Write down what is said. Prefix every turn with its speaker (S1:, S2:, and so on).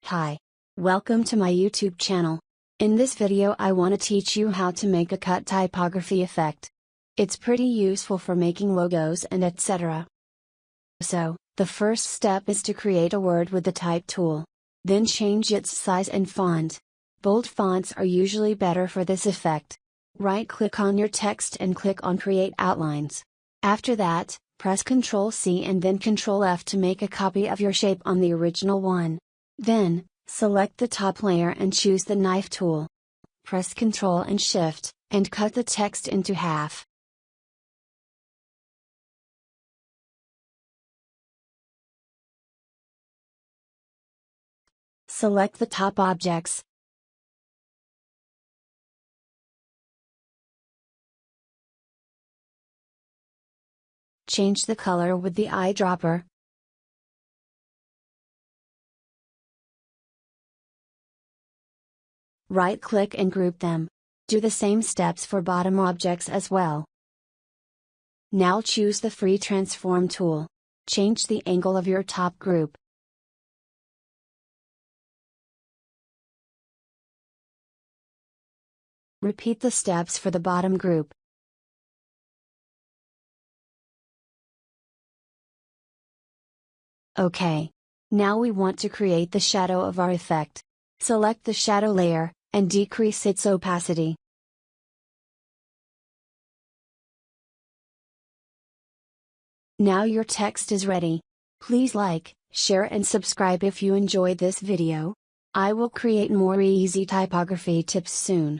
S1: Hi. Welcome to my YouTube channel. In this video I want to teach you how to make a cut typography effect. It's pretty useful for making logos and etc. So, the first step is to create a word with the type tool. Then change its size and font. Bold fonts are usually better for this effect. Right-click on your text and click on Create Outlines. After that, press Ctrl+C and then Ctrl+F to make a copy of your shape on the original one. Then, select the top layer and choose the knife tool. Press Ctrl and Shift, and cut the text into half. Select the top objects. Change the color with the eyedropper. Right-click and group them. Do the same steps for bottom objects as well. Now choose the free transform tool. Change the angle of your top group. Repeat the steps for the bottom group. OK. Now we want to create the shadow of our effect. Select the shadow layer, and decrease its opacity. Now your text is ready. Please like, share and subscribe if you enjoyed this video. I will create more easy typography tips soon.